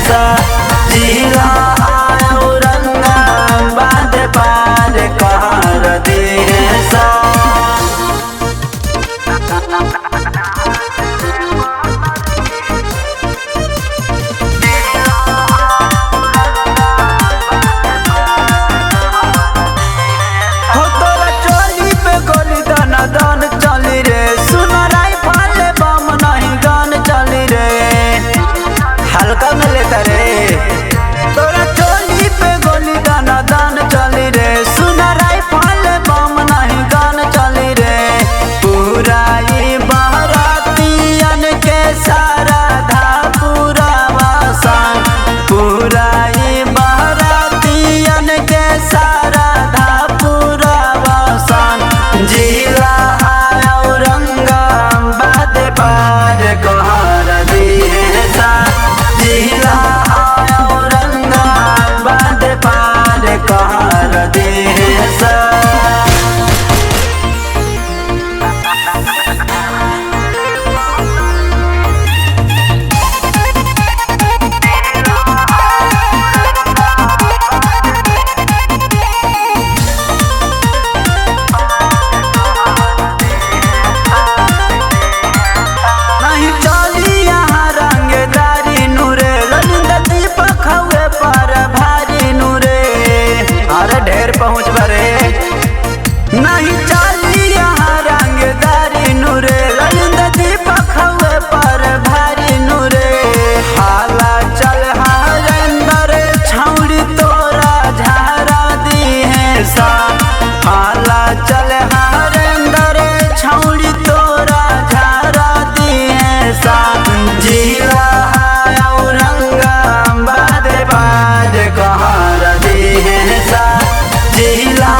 सा जिला औरंगाबाद पार कर दिए सा। दान चली रे सुनराई फाले बम नहीं गान चली रे हल्का में लेता रे तोरा चोली पे गोली दाना दान चली रे सुनराई फाले बम नहीं गान चली रे पूरा ही बारातियन के सारा धा पूरा वासन पूरा ही बारातियन के सारा धा पूरा वासन जिला औरंगाबाद पार कर दिए सा जिला औरंगाबाद पार कर दिए सा। पहुँच बरे नहीं चाली यहाँ रंगदारी नूरे रंग दीपक हुए पर भारी नूरे हाला चल हरेंदर छौड़ी तोरा झारा दी है सा हाला चल हरेंदर छौड़ी तोरा झारा दी है सा जिला औरंगाबाद पार कर दी है सा जिला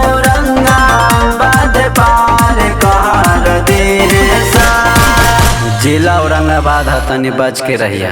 औरंगाबाद पार कर दे सा। जिला औरंगाबाद है तनी बच के रहिया।